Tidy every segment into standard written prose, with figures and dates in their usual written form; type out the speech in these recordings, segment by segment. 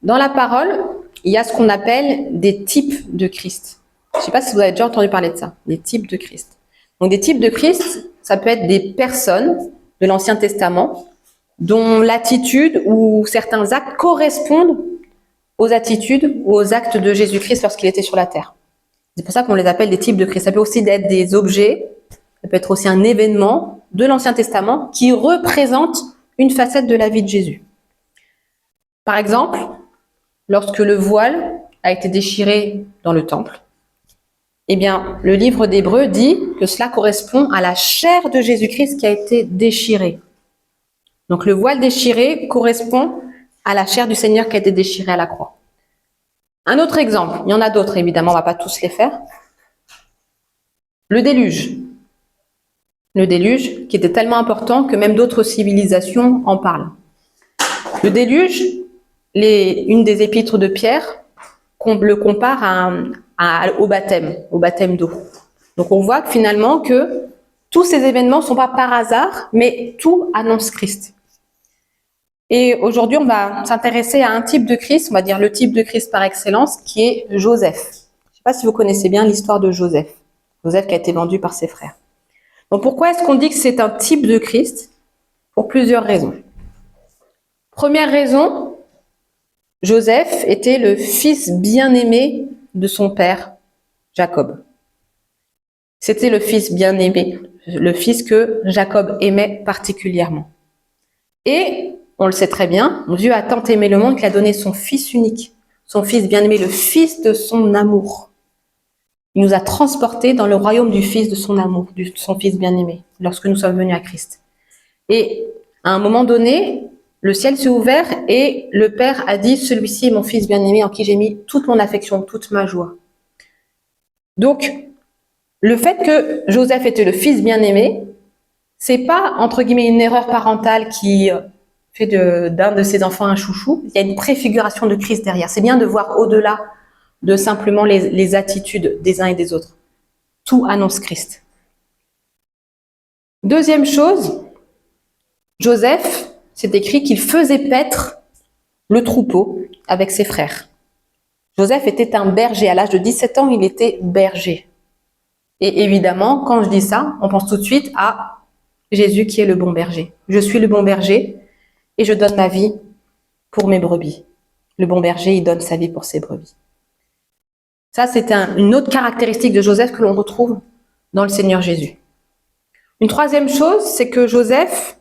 Dans la parole, il y a ce qu'on appelle des types de Christ. Je ne sais pas si vous avez déjà entendu parler de ça, des types de Christ. Donc des types de Christ, ça peut être des personnes de l'Ancien Testament dont l'attitude ou certains actes correspondent aux attitudes ou aux actes de Jésus-Christ lorsqu'il était sur la terre. C'est pour ça qu'on les appelle des types de Christ. Ça peut aussi être des objets, ça peut être aussi un événement de l'Ancien Testament qui représente une facette de la vie de Jésus. Par exemple, lorsque le voile a été déchiré dans le temple, eh bien, le livre d'Hébreux dit que cela correspond à la chair de Jésus-Christ qui a été déchirée. Donc le voile déchiré correspond à la chair du Seigneur qui a été déchirée à la croix. Un autre exemple, il y en a d'autres évidemment, on ne va pas tous les faire. Le déluge. Le déluge qui était tellement important que même d'autres civilisations en parlent. Le déluge, une des épîtres de Pierre, le compare au baptême d'eau. Donc on voit que finalement que tous ces événements ne sont pas par hasard, mais tout annonce Christ. Et aujourd'hui, on va s'intéresser à un type de Christ, on va dire le type de Christ par excellence, qui est Joseph. Je ne sais pas si vous connaissez bien l'histoire de Joseph. Joseph qui a été vendu par ses frères. Donc pourquoi est-ce qu'on dit que c'est un type de Christ? Pour plusieurs raisons. Première raison, Joseph était le fils bien-aimé de son père, Jacob. C'était le fils bien-aimé, le fils que Jacob aimait particulièrement. Et, on le sait très bien, Dieu a tant aimé le monde qu'il a donné son fils unique, son fils bien-aimé, le fils de son amour. Il nous a transportés dans le royaume du fils de son amour, de son fils bien-aimé, lorsque nous sommes venus à Christ. Et à un moment donné, le ciel s'est ouvert et le Père a dit « Celui-ci est mon fils bien-aimé en qui j'ai mis toute mon affection, toute ma joie. » Donc, le fait que Joseph était le fils bien-aimé, c'est pas, entre guillemets, une erreur parentale qui fait d'un de ses enfants un chouchou. Il y a une préfiguration de Christ derrière. C'est bien de voir au-delà de simplement les attitudes des uns et des autres. Tout annonce Christ. Deuxième chose, Joseph, c'est écrit qu'il faisait paître le troupeau avec ses frères. Joseph était un berger. À l'âge de 17 ans, il était berger. Et évidemment, quand je dis ça, on pense tout de suite à Jésus qui est le bon berger. Je suis le bon berger et je donne ma vie pour mes brebis. Le bon berger, il donne sa vie pour ses brebis. Ça, c'est une autre caractéristique de Joseph que l'on retrouve dans le Seigneur Jésus. Une troisième chose, c'est que Joseph,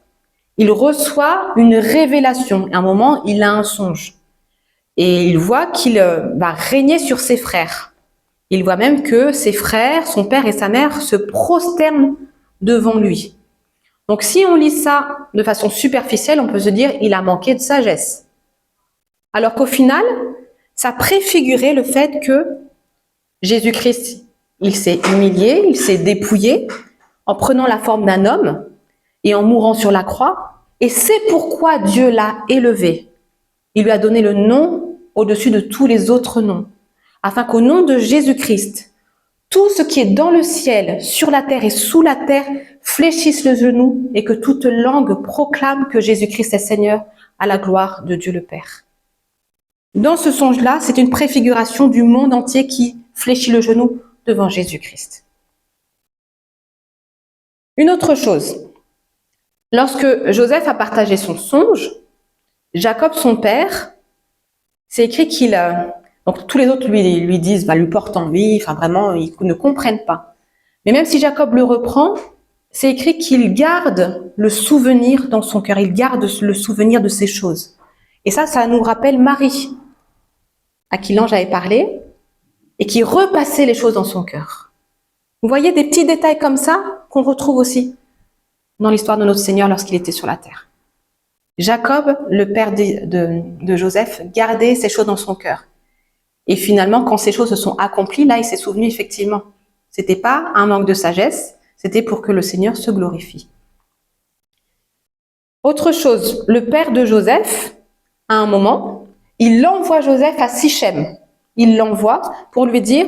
il reçoit une révélation. À un moment, il a un songe. Et il voit qu'il va régner sur ses frères. Il voit même que ses frères, son père et sa mère se prosternent devant lui. Donc si on lit ça de façon superficielle, on peut se dire il a manqué de sagesse. Alors qu'au final, ça préfigurait le fait que Jésus-Christ, il s'est humilié, il s'est dépouillé en prenant la forme d'un homme et en mourant sur la croix. Et c'est pourquoi Dieu l'a élevé. Il lui a donné le nom au-dessus de tous les autres noms, afin qu'au nom de Jésus-Christ, tout ce qui est dans le ciel, sur la terre et sous la terre fléchisse le genou et que toute langue proclame que Jésus-Christ est Seigneur à la gloire de Dieu le Père. Dans ce songe-là, c'est une préfiguration du monde entier qui fléchit le genou devant Jésus-Christ. Une autre chose, lorsque Joseph a partagé son songe, Jacob, son père, c'est écrit qu'il donc tous les autres lui disent, lui portent envie, enfin vraiment, ils ne comprennent pas. Mais même si Jacob le reprend, c'est écrit qu'il garde le souvenir dans son cœur, il garde le souvenir de ces choses. Et ça nous rappelle Marie, à qui l'ange avait parlé, et qui repassait les choses dans son cœur. Vous voyez des petits détails comme ça qu'on retrouve aussi dans l'histoire de notre Seigneur lorsqu'il était sur la terre. Jacob, le père de Joseph, gardait ces choses dans son cœur. Et finalement, quand ces choses se sont accomplies, là, il s'est souvenu effectivement. C'était pas un manque de sagesse, c'était pour que le Seigneur se glorifie. Autre chose, le père de Joseph, à un moment, il envoie Joseph à Sichem. Il l'envoie pour lui dire,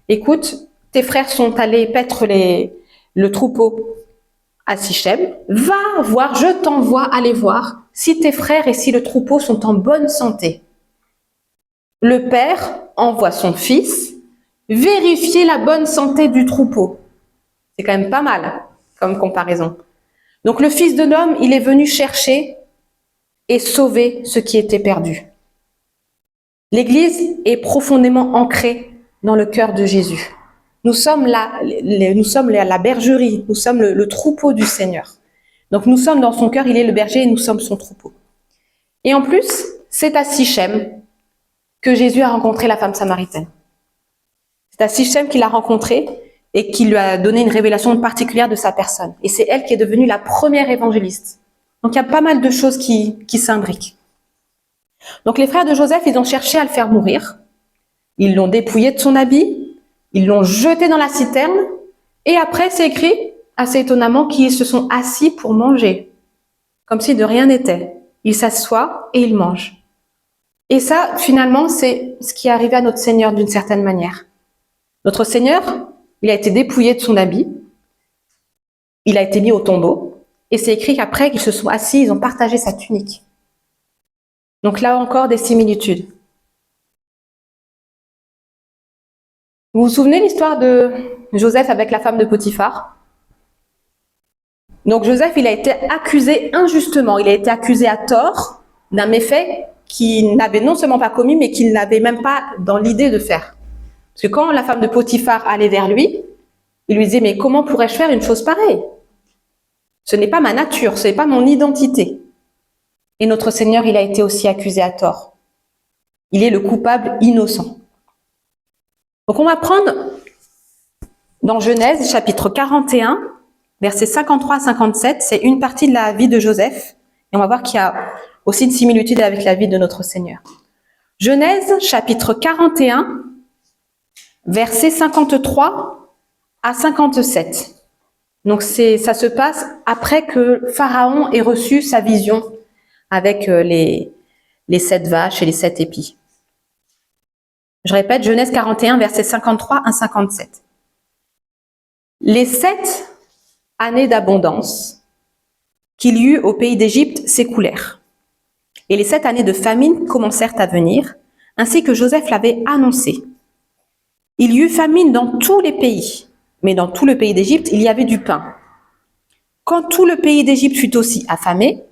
écoute, tes frères sont allés paître le troupeau à Sichem, va voir, je t'envoie aller voir si tes frères et si le troupeau sont en bonne santé. le père envoie son fils vérifier la bonne santé du troupeau. C'est quand même pas mal comme comparaison. Donc le Fils de l'homme, il est venu chercher et sauver ce qui était perdu. L'Église est profondément ancrée dans le cœur de Jésus. Nous sommes la bergerie, nous sommes le troupeau du Seigneur. Donc nous sommes dans son cœur, il est le berger et nous sommes son troupeau. Et en plus, c'est à Sichem que Jésus a rencontré la femme samaritaine. C'est à Sichem qu'il l'a rencontrée et qui lui a donné une révélation particulière de sa personne. Et c'est elle qui est devenue la première évangéliste. Donc il y a pas mal de choses qui s'imbriquent. Donc les frères de Joseph, ils ont cherché à le faire mourir. Ils l'ont dépouillé de son habit, ils l'ont jeté dans la citerne, et après c'est écrit, assez étonnamment, qu'ils se sont assis pour manger, comme si de rien n'était. Ils s'assoient et ils mangent. Et ça, finalement, c'est ce qui est arrivé à notre Seigneur d'une certaine manière. Notre Seigneur, il a été dépouillé de son habit, il a été mis au tombeau, et c'est écrit qu'après qu'ils se sont assis, ils ont partagé sa tunique. Donc là encore, des similitudes. Vous vous souvenez l'histoire de Joseph avec la femme de Potiphar? Donc Joseph, il a été accusé injustement, il a été accusé à tort d'un méfait qu'il n'avait non seulement pas commis, mais qu'il n'avait même pas dans l'idée de faire. Parce que quand la femme de Potiphar allait vers lui, il lui disait, mais comment pourrais-je faire une chose pareille? Ce n'est pas ma nature, ce n'est pas mon identité. Et notre Seigneur, il a été aussi accusé à tort. Il est le coupable innocent. Donc on va prendre dans Genèse, chapitre 41, versets 53 à 57, c'est une partie de la vie de Joseph. Et on va voir qu'il y a aussi une similitude avec la vie de notre Seigneur. Genèse, chapitre 41, versets 53 à 57. Donc ça se passe après que Pharaon ait reçu sa vision avec les 7 vaches et les 7 épis. Je répète, Genèse 41, versets 53 à 57. Les 7 années d'abondance qu'il y eut au pays d'Égypte s'écoulèrent. Et les 7 années de famine commencèrent à venir, ainsi que Joseph l'avait annoncé. Il y eut famine dans tous les pays, mais dans tout le pays d'Égypte, il y avait du pain. Quand tout le pays d'Égypte fut aussi affamé,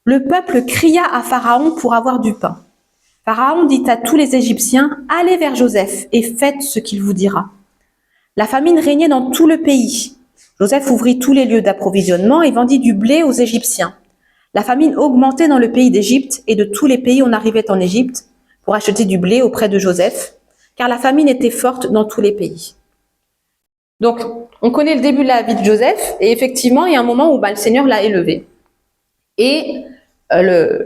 le peuple cria à Pharaon pour avoir du pain. Pharaon dit à tous les Égyptiens, « Allez vers Joseph et faites ce qu'il vous dira. » La famine régnait dans tout le pays. Joseph ouvrit tous les lieux d'approvisionnement et vendit du blé aux Égyptiens. La famine augmentait dans le pays d'Égypte et de tous les pays on arrivait en Égypte pour acheter du blé auprès de Joseph, car la famine était forte dans tous les pays. Donc, on connaît le début de la vie de Joseph et effectivement, il y a un moment où le Seigneur l'a élevé. Et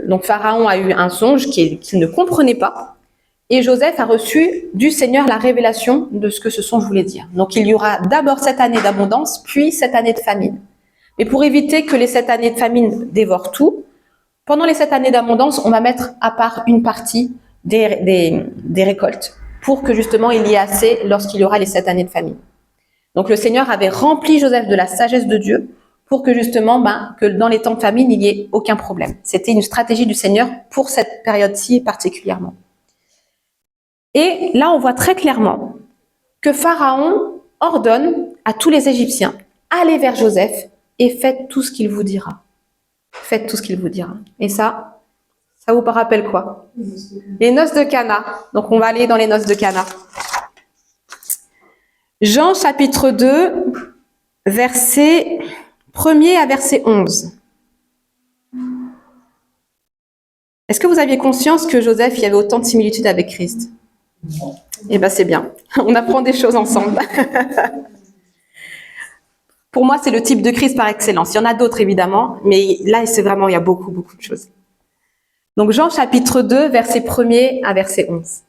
donc Pharaon a eu un songe qu'il ne comprenait pas. Et Joseph a reçu du Seigneur la révélation de ce que ce songe voulait dire. Donc il y aura d'abord 7 années d'abondance, puis 7 années de famine. Mais pour éviter que les 7 années de famine dévorent tout, pendant les 7 années d'abondance, on va mettre à part une partie des récoltes pour que justement il y ait assez lorsqu'il y aura les 7 années de famine. Donc le Seigneur avait rempli Joseph de la sagesse de Dieu pour que justement, que dans les temps de famine, il n'y ait aucun problème. C'était une stratégie du Seigneur pour cette période-ci particulièrement. Et là, on voit très clairement que Pharaon ordonne à tous les Égyptiens, allez vers Joseph et faites tout ce qu'il vous dira. Faites tout ce qu'il vous dira. Et ça vous rappelle quoi? Les noces de Cana. Donc on va aller dans les noces de Cana. Jean chapitre 2, verset 1er à verset 11. Est-ce que vous aviez conscience que Joseph, il y avait autant de similitudes avec Christ? Eh bien, c'est bien. On apprend des choses ensemble. Pour moi, c'est le type de Christ par excellence. Il y en a d'autres, évidemment, mais là, c'est vraiment, il y a beaucoup, beaucoup de choses. Donc, Jean chapitre 2, verset 1er à verset 11.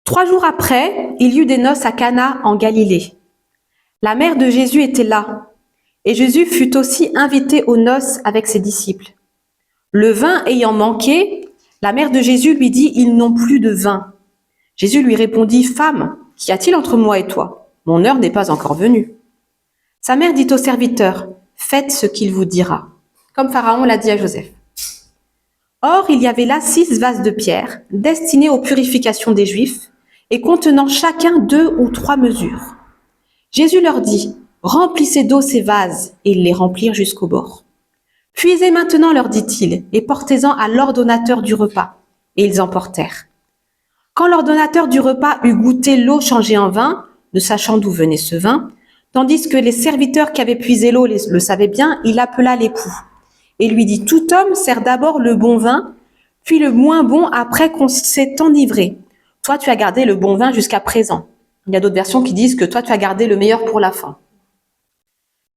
3 jours après, il y eut des noces à Cana en Galilée. La mère de Jésus était là, et Jésus fut aussi invité aux noces avec ses disciples. Le vin ayant manqué, la mère de Jésus lui dit, « Ils n'ont plus de vin. » Jésus lui répondit, « Femme, qu'y a-t-il entre moi et toi? Mon heure n'est pas encore venue. » Sa mère dit au serviteur, « Faites ce qu'il vous dira. » Comme Pharaon l'a dit à Joseph. Or, il y avait là 6 vases de pierre, destinés aux purifications des Juifs, et contenant chacun 2 ou 3 mesures. Jésus leur dit, « Remplissez d'eau ces vases, » et ils les remplirent jusqu'au bord. « Puisez maintenant, leur dit-il, et portez-en à l'ordonnateur du repas. » Et ils emportèrent. Quand l'ordonnateur du repas eut goûté l'eau changée en vin, ne sachant d'où venait ce vin, tandis que les serviteurs qui avaient puisé l'eau le savaient bien, il appela l'époux et lui dit, « Tout homme sert d'abord le bon vin, puis le moins bon après qu'on s'est enivré. Toi, tu as gardé le bon vin jusqu'à présent. » Il y a d'autres versions qui disent que toi, tu as gardé le meilleur pour la fin.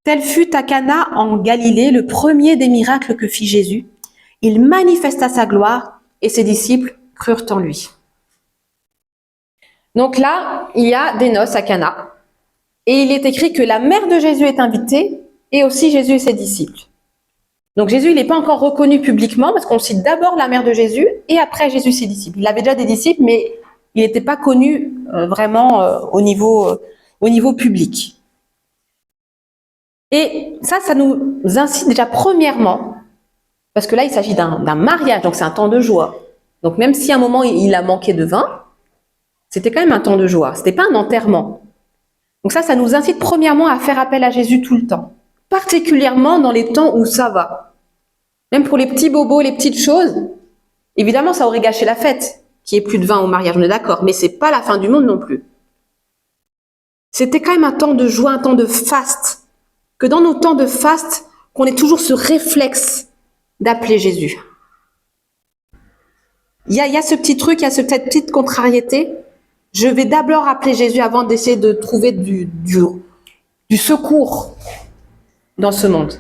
Tel fut à Cana en Galilée le premier des miracles que fit Jésus. Il manifesta sa gloire et ses disciples crurent en lui. Donc là, il y a des noces à Cana. Et il est écrit que la mère de Jésus est invitée et aussi Jésus et ses disciples. Donc Jésus, il n'est pas encore reconnu publiquement parce qu'on cite d'abord la mère de Jésus et après Jésus et ses disciples. Il avait déjà des disciples, mais il n'était pas connu vraiment au niveau public. Et ça nous incite déjà premièrement, parce que là, il s'agit d'un mariage, donc c'est un temps de joie. Donc même si à un moment, il a manqué de vin, c'était quand même un temps de joie, c'était pas un enterrement. Donc ça nous incite premièrement à faire appel à Jésus tout le temps, particulièrement dans les temps où ça va. Même pour les petits bobos, les petites choses, évidemment, ça aurait gâché la fête, qu'il n'y ait plus de vin au mariage, on est d'accord, mais c'est pas la fin du monde non plus. C'était quand même un temps de joie, un temps de faste, que dans nos temps de faste, qu'on ait toujours ce réflexe d'appeler Jésus. Il y a ce petit truc, il y a cette petite contrariété. Je vais d'abord appeler Jésus avant d'essayer de trouver du secours dans ce monde.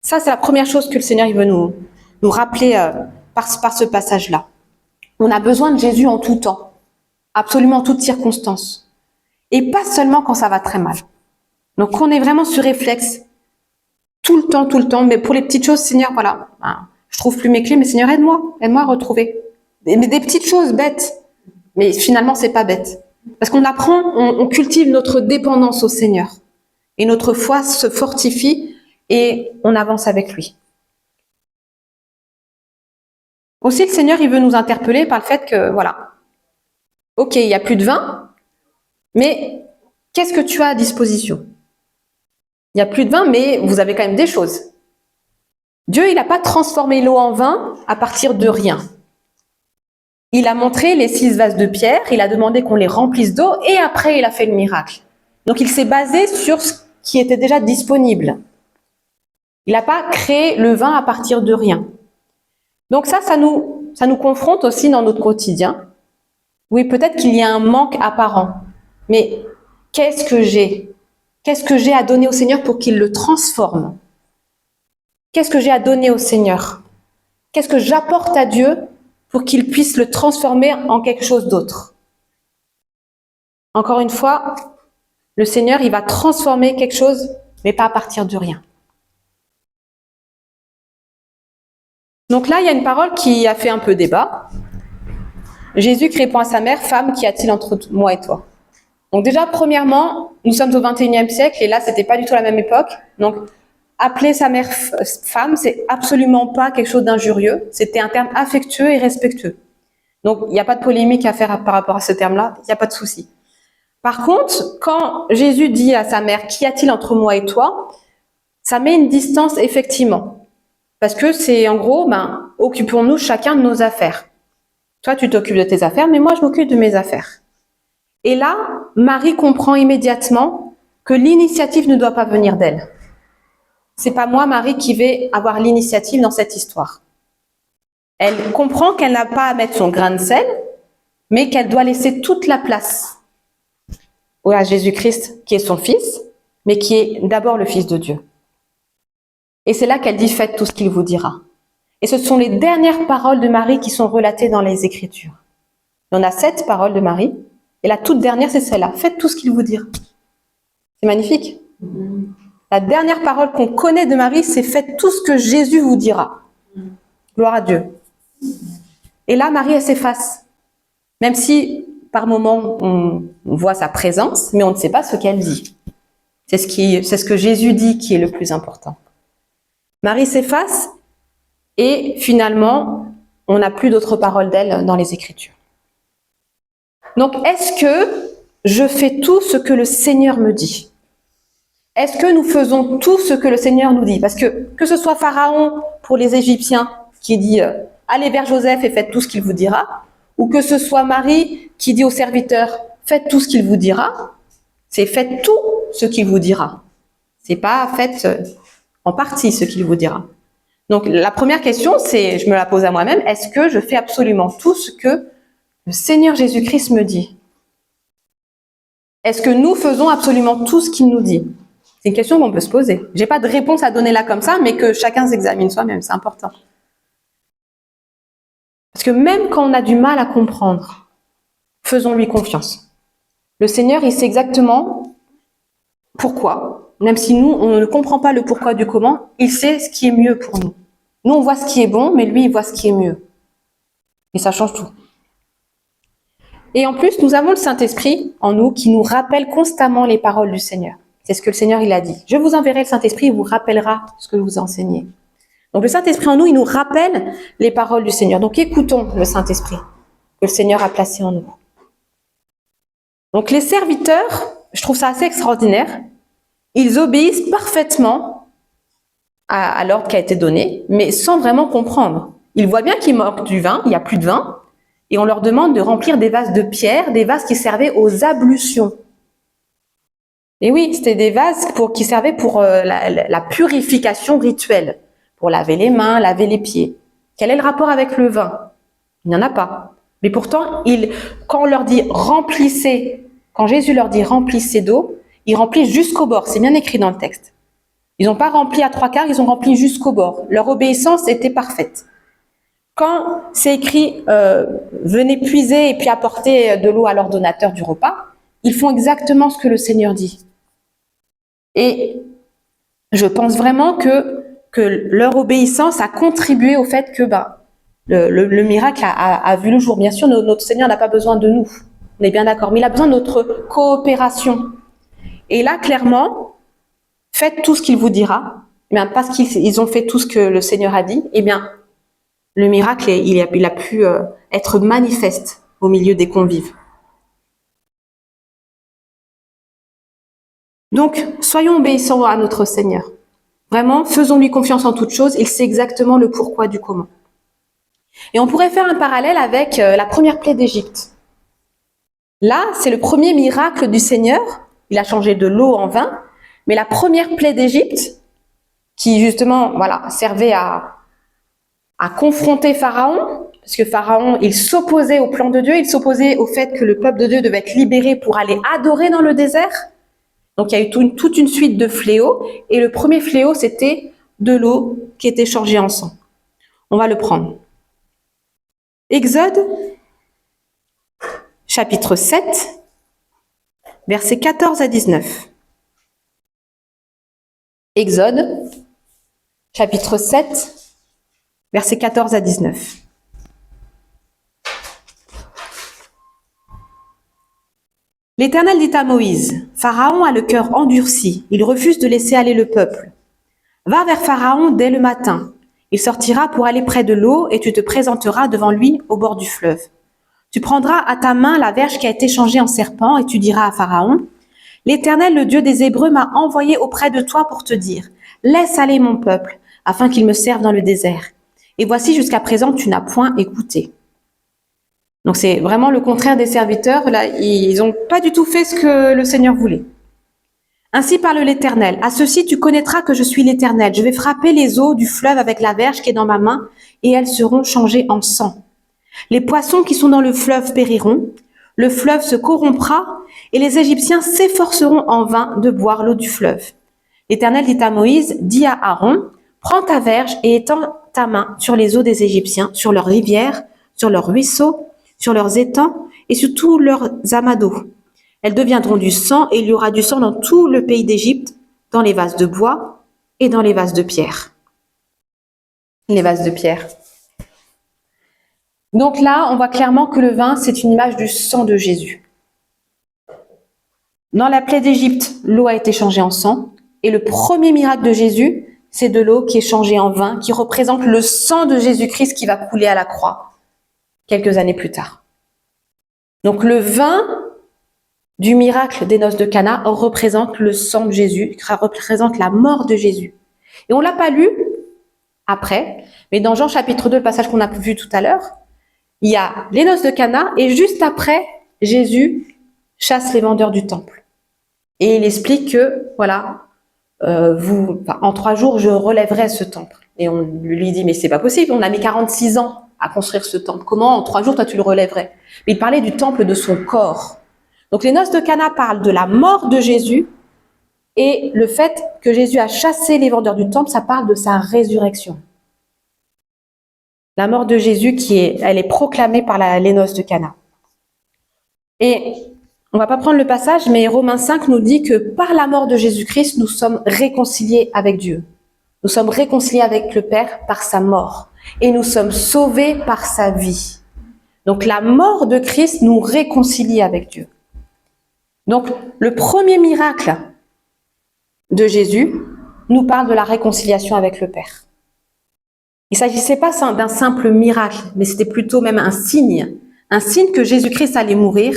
Ça, c'est la première chose que le Seigneur il veut nous rappeler par ce passage-là. On a besoin de Jésus en tout temps, absolument en toutes circonstances. Et pas seulement quand ça va très mal. Donc, on est vraiment sur réflexe tout le temps. Mais pour les petites choses, Seigneur, voilà, je trouve plus mes clés, mais Seigneur, aide-moi à retrouver. Mais des petites choses bêtes. Mais finalement, c'est pas bête. Parce qu'on apprend, on cultive notre dépendance au Seigneur. Et notre foi se fortifie et on avance avec lui. Aussi, le Seigneur, il veut nous interpeller par le fait que, voilà, ok, il n'y a plus de vin, mais qu'est-ce que tu as à disposition? Il n'y a plus de vin, mais vous avez quand même des choses. Dieu, il n'a pas transformé l'eau en vin à partir de rien. Il a montré les 6 vases de pierre, il a demandé qu'on les remplisse d'eau, et après, il a fait le miracle. Donc, il s'est basé sur ce qui était déjà disponible. Il n'a pas créé le vin à partir de rien. Donc ça nous confronte aussi dans notre quotidien. Oui, peut-être qu'il y a un manque apparent, mais qu'est-ce que j'ai? Qu'est-ce que j'ai à donner au Seigneur pour qu'il le transforme? Qu'est-ce que j'ai à donner au Seigneur? Qu'est-ce que j'apporte à Dieu pour qu'il puisse le transformer en quelque chose d'autre? Encore une fois, le Seigneur, il va transformer quelque chose, mais pas à partir de rien. Donc là, il y a une parole qui a fait un peu débat. Jésus répond à sa mère, « Femme, qu'y a-t-il entre moi et toi ?» Donc déjà, premièrement, nous sommes au XXIe siècle et là, c'était pas du tout la même époque. Donc, appeler sa mère femme, c'est absolument pas quelque chose d'injurieux. C'était un terme affectueux et respectueux. Donc, il n'y a pas de polémique à faire par rapport à ce terme-là, il n'y a pas de souci. Par contre, quand Jésus dit à sa mère, « Qu'y a-t-il entre moi et toi ?» ça met une distance effectivement. Parce que c'est en gros, occupons-nous chacun de nos affaires. Toi, tu t'occupes de tes affaires, mais moi, je m'occupe de mes affaires. Et là, Marie comprend immédiatement que l'initiative ne doit pas venir d'elle. C'est pas moi, Marie, qui vais avoir l'initiative dans cette histoire. Elle comprend qu'elle n'a pas à mettre son grain de sel, mais qu'elle doit laisser toute la place à Jésus-Christ, qui est son fils, mais qui est d'abord le Fils de Dieu. Et c'est là qu'elle dit « Faites tout ce qu'il vous dira ». Et ce sont les dernières paroles de Marie qui sont relatées dans les Écritures. Il y en a 7 paroles de Marie, et la toute dernière, c'est celle-là. « Faites tout ce qu'il vous dira ». C'est magnifique. La dernière parole qu'on connaît de Marie, c'est « Faites tout ce que Jésus vous dira ». Gloire à Dieu. Et là, Marie, elle s'efface. Même si, par moments, on voit sa présence, mais on ne sait pas ce qu'elle dit. C'est ce que Jésus dit qui est le plus important. Marie s'efface et finalement, on n'a plus d'autres paroles d'elle dans les Écritures. Donc, est-ce que je fais tout ce que le Seigneur me dit? Est-ce que nous faisons tout ce que le Seigneur nous dit? Parce que ce soit Pharaon pour les Égyptiens qui dit « Allez vers Joseph et faites tout ce qu'il vous dira », ou que ce soit Marie qui dit aux serviteurs « Faites tout ce qu'il vous dira », c'est « Faites tout ce qu'il vous dira ». C'est pas « Faites en partie ce qu'il vous dira ». Donc la première question, c'est, je me la pose à moi-même, est-ce que je fais absolument tout ce que le Seigneur Jésus-Christ me dit? Est-ce que nous faisons absolument tout ce qu'il nous dit? C'est une question qu'on peut se poser. J'ai pas de réponse à donner là comme ça, mais que chacun s'examine soi-même, c'est important. Parce que même quand on a du mal à comprendre, faisons-lui confiance. Le Seigneur, il sait exactement pourquoi. Même si nous, on ne comprend pas le pourquoi du comment, il sait ce qui est mieux pour nous. Nous, on voit ce qui est bon, mais lui, il voit ce qui est mieux. Et ça change tout. Et en plus, nous avons le Saint-Esprit en nous qui nous rappelle constamment les paroles du Seigneur. C'est ce que le Seigneur, il a dit. Je vous enverrai le Saint-Esprit, il vous rappellera ce que je vous ai enseigné. Donc le Saint-Esprit en nous, il nous rappelle les paroles du Seigneur. Donc écoutons le Saint-Esprit que le Seigneur a placé en nous. Donc les serviteurs, je trouve ça assez extraordinaire, ils obéissent parfaitement à l'ordre qui a été donné, mais sans vraiment comprendre. Ils voient bien qu'il manque du vin, il n'y a plus de vin, et on leur demande de remplir des vases de pierre, des vases qui servaient aux ablutions. Et oui, c'était des vases qui servaient pour la purification rituelle, pour laver les mains, laver les pieds. Quel est le rapport avec le vin? Il n'y en a pas. Mais pourtant, quand on leur dit remplissez, quand Jésus leur dit remplissez d'eau, ils remplissent jusqu'au bord. C'est bien écrit dans le texte. Ils n'ont pas rempli à 3/4, ils ont rempli jusqu'au bord. Leur obéissance était parfaite. Quand c'est écrit venez puiser et puis apporter de l'eau à l'ordonnateur du repas, ils font exactement ce que le Seigneur dit. Et je pense vraiment que leur obéissance a contribué au fait que le miracle a vu le jour. Bien sûr, notre Seigneur n'a pas besoin de nous, on est bien d'accord, mais il a besoin de notre coopération. Et là, clairement, faites tout ce qu'il vous dira, bien, parce qu'ils ont fait tout ce que le Seigneur a dit, eh bien, le miracle, il a pu être manifeste au milieu des convives. Donc, soyons obéissants à notre Seigneur. Vraiment, faisons-lui confiance en toutes choses, il sait exactement le pourquoi du comment. Et on pourrait faire un parallèle avec la première plaie d'Égypte. Là, c'est le premier miracle du Seigneur, il a changé de l'eau en vin, mais la première plaie d'Égypte, qui justement servait à confronter Pharaon, parce que Pharaon, il s'opposait au plan de Dieu, il s'opposait au fait que le peuple de Dieu devait être libéré pour aller adorer dans le désert. Donc il y a eu toute une suite de fléaux, et le premier fléau, c'était de l'eau qui était changée en sang. On va le prendre. Exode, chapitre 7, versets 14 à 19. Exode, chapitre 7, versets 14 à 19. L'Éternel dit à Moïse, « Pharaon a le cœur endurci, il refuse de laisser aller le peuple. Va vers Pharaon dès le matin. Il sortira pour aller près de l'eau et tu te présenteras devant lui au bord du fleuve. Tu prendras à ta main la verge qui a été changée en serpent et tu diras à Pharaon, « L'Éternel, le Dieu des Hébreux, m'a envoyé auprès de toi pour te dire, « Laisse aller mon peuple, afin qu'il me serve dans le désert. Et voici jusqu'à présent tu n'as point écouté. » Donc c'est vraiment le contraire des serviteurs. Là, ils n'ont pas du tout fait ce que le Seigneur voulait. Ainsi parle l'Éternel. À ceci tu connaîtras que je suis l'Éternel. Je vais frapper les eaux du fleuve avec la verge qui est dans ma main, et elles seront changées en sang. Les poissons qui sont dans le fleuve périront, le fleuve se corrompra, et les Égyptiens s'efforceront en vain de boire l'eau du fleuve. L'Éternel dit à Moïse, dis à Aaron, prends ta verge et étends ta main sur les eaux des Égyptiens, sur leurs rivières, sur leurs ruisseaux, sur leurs étangs et sur tous leurs amas d'eau. Elles deviendront du sang et il y aura du sang dans tout le pays d'Égypte, dans les vases de bois et dans les vases de pierre. Les vases de pierre. Donc là, on voit clairement que le vin, c'est une image du sang de Jésus. Dans la plaie d'Égypte, l'eau a été changée en sang et le premier miracle de Jésus, c'est de l'eau qui est changée en vin, qui représente le sang de Jésus-Christ qui va couler à la croix quelques années plus tard. Donc le vin du miracle des noces de Cana représente le sang de Jésus, représente la mort de Jésus. Et on l'a pas lu après, mais dans Jean chapitre 2, le passage qu'on a vu tout à l'heure, il y a les noces de Cana et juste après, Jésus chasse les vendeurs du temple. Et il explique que, voilà, en 3 jours, je relèverai ce temple. Et on lui dit, mais c'est pas possible, on a mis 46 ans à construire ce temple. Comment, en 3 jours, toi, tu le relèverais? Mais il parlait du temple de son corps. Donc, les noces de Cana parlent de la mort de Jésus et le fait que Jésus a chassé les vendeurs du temple, ça parle de sa résurrection. La mort de Jésus, elle est proclamée par les noces de Cana. Et on va pas prendre le passage, mais Romains 5 nous dit que par la mort de Jésus-Christ, nous sommes réconciliés avec Dieu. Nous sommes réconciliés avec le Père par sa mort. Et nous sommes sauvés par sa vie. Donc la mort de Christ nous réconcilie avec Dieu. Donc le premier miracle de Jésus nous parle de la réconciliation avec le Père. Il ne s'agissait pas d'un simple miracle, mais c'était plutôt même un signe que Jésus-Christ allait mourir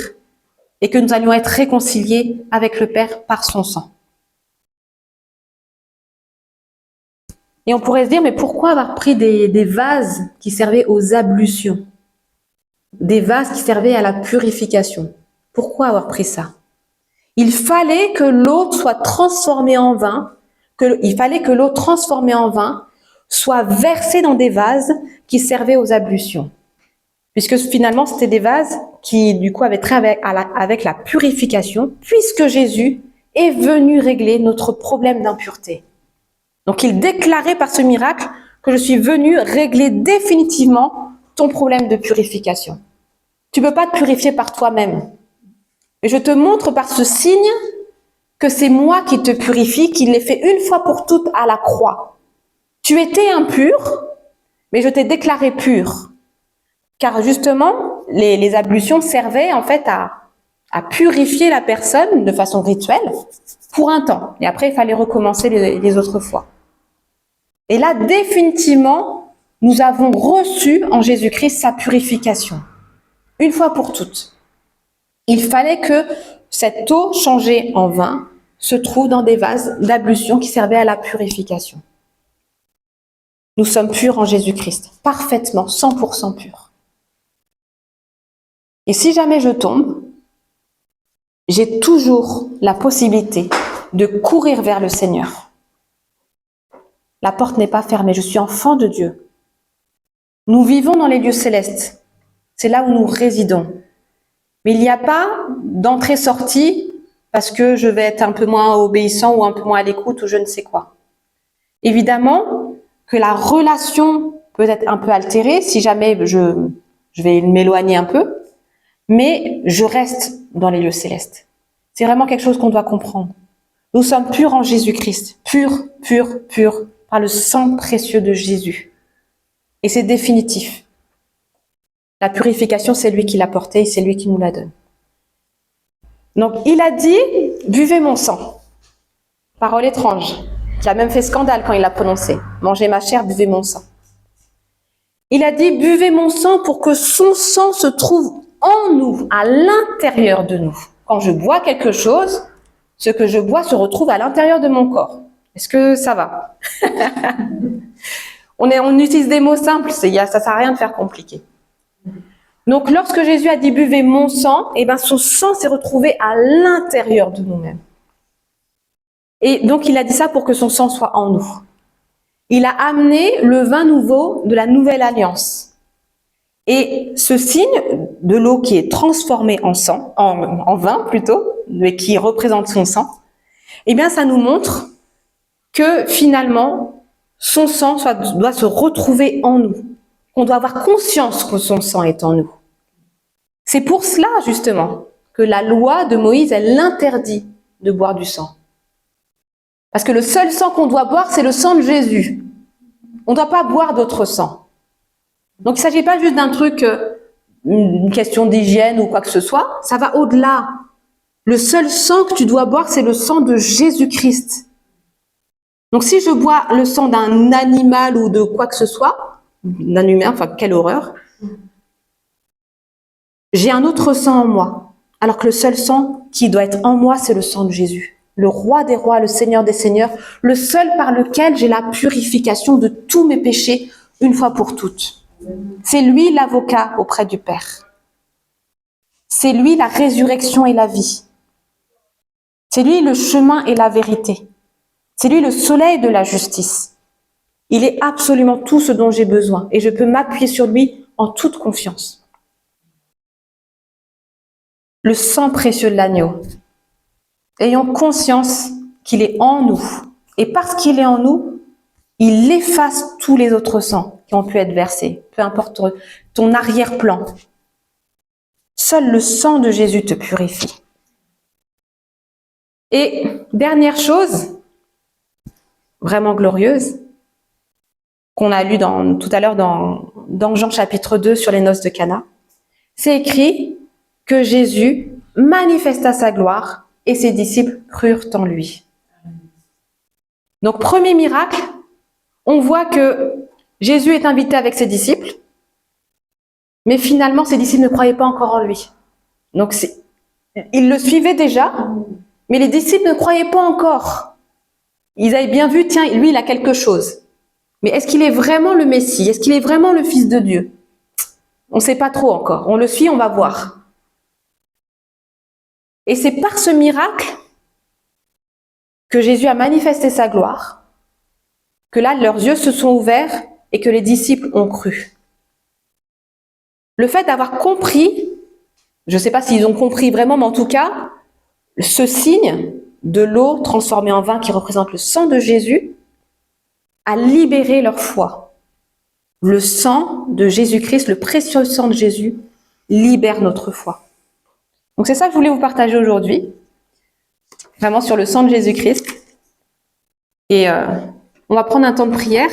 et que nous allions être réconciliés avec le Père par son sang. Et on pourrait se dire, mais pourquoi avoir pris des vases qui servaient aux ablutions? Des vases qui servaient à la purification? Pourquoi avoir pris ça? Il fallait que l'eau soit transformée en vin, soit versée dans des vases qui servaient aux ablutions. Puisque finalement, c'était des vases qui, du coup, avaient trait avec la purification, puisque Jésus est venu régler notre problème d'impureté. Donc, il déclarait par ce miracle que je suis venu régler définitivement ton problème de purification. Tu ne peux pas te purifier par toi-même. Et je te montre par ce signe que c'est moi qui te purifie, qui l'ai fait une fois pour toutes à la croix. Tu étais impur, mais je t'ai déclaré pur. Car justement, les ablutions servaient en fait à purifier la personne de façon rituelle pour un temps. Et après, il fallait recommencer les autres fois. Et là, définitivement, nous avons reçu en Jésus-Christ sa purification. Une fois pour toutes. Il fallait que cette eau changée en vin se trouve dans des vases d'ablution qui servaient à la purification. Nous sommes purs en Jésus-Christ, parfaitement, 100% purs. Et si jamais je tombe, j'ai toujours la possibilité de courir vers le Seigneur. La porte n'est pas fermée, je suis enfant de Dieu. Nous vivons dans les lieux célestes, c'est là où nous résidons. Mais il n'y a pas d'entrée-sortie parce que je vais être un peu moins obéissant ou un peu moins à l'écoute ou je ne sais quoi. Évidemment que la relation peut être un peu altérée si jamais je vais m'éloigner un peu, mais je reste dans les lieux célestes. C'est vraiment quelque chose qu'on doit comprendre. Nous sommes purs en Jésus-Christ, purs par le sang précieux de Jésus. Et c'est définitif. La purification, c'est lui qui l'a portée et c'est lui qui nous la donne. Donc, il a dit, buvez mon sang. Parole étrange, qui a même fait scandale quand il l'a prononcé. Mangez ma chair, buvez mon sang. Il a dit, buvez mon sang pour que son sang se trouve en nous, à l'intérieur de nous. Quand je bois quelque chose, ce que je bois se retrouve à l'intérieur de mon corps. Est-ce que ça va? On utilise des mots simples, ça sert à rien de faire compliqué. Donc, lorsque Jésus a dit « buvez mon sang », son sang s'est retrouvé à l'intérieur de nous-mêmes. Et donc, il a dit ça pour que son sang soit en nous. Il a amené le vin nouveau de la nouvelle alliance. Et ce signe de l'eau qui est transformée en vin plutôt, mais qui représente son sang, ça nous montre que finalement, son sang doit se retrouver en nous. On doit avoir conscience que son sang est en nous. C'est pour cela, justement, que la loi de Moïse, elle interdit de boire du sang. Parce que le seul sang qu'on doit boire, c'est le sang de Jésus. On ne doit pas boire d'autre sang. Donc, il ne s'agit pas juste d'un truc, une question d'hygiène ou quoi que ce soit. Ça va au-delà. Le seul sang que tu dois boire, c'est le sang de Jésus-Christ. Donc si je bois le sang d'un animal ou de quoi que ce soit, d'un humain, enfin quelle horreur, j'ai un autre sang en moi, alors que le seul sang qui doit être en moi, c'est le sang de Jésus, le roi des rois, le seigneur des seigneurs, le seul par lequel j'ai la purification de tous mes péchés une fois pour toutes. C'est lui l'avocat auprès du Père. C'est lui la résurrection et la vie. C'est lui le chemin et la vérité. C'est lui le soleil de la justice. Il est absolument tout ce dont j'ai besoin et je peux m'appuyer sur lui en toute confiance. Le sang précieux de l'agneau. Ayons conscience qu'il est en nous. Et parce qu'il est en nous, il efface tous les autres sangs qui ont pu être versés. Peu importe ton arrière-plan. Seul le sang de Jésus te purifie. Et dernière chose, vraiment glorieuse, qu'on a lu tout à l'heure dans Jean chapitre 2 sur les noces de Cana, c'est écrit que Jésus manifesta sa gloire et ses disciples crurent en lui. Donc, premier miracle, on voit que Jésus est invité avec ses disciples, mais finalement, ses disciples ne croyaient pas encore en lui. Donc, ils le suivaient déjà, mais les disciples ne croyaient pas encore. Ils avaient bien vu, tiens, lui, il a quelque chose. Mais est-ce qu'il est vraiment le Messie? Est-ce qu'il est vraiment le Fils de Dieu? On ne sait pas trop encore. On le suit, on va voir. Et c'est par ce miracle que Jésus a manifesté sa gloire, que là, leurs yeux se sont ouverts et que les disciples ont cru. Le fait d'avoir compris, je ne sais pas s'ils ont compris vraiment, mais en tout cas, ce signe de l'eau transformée en vin qui représente le sang de Jésus a libéré leur foi. Le sang de Jésus-Christ, le précieux sang de Jésus, libère notre foi. Donc c'est ça que je voulais vous partager aujourd'hui, vraiment sur le sang de Jésus-Christ. Et on va prendre un temps de prière.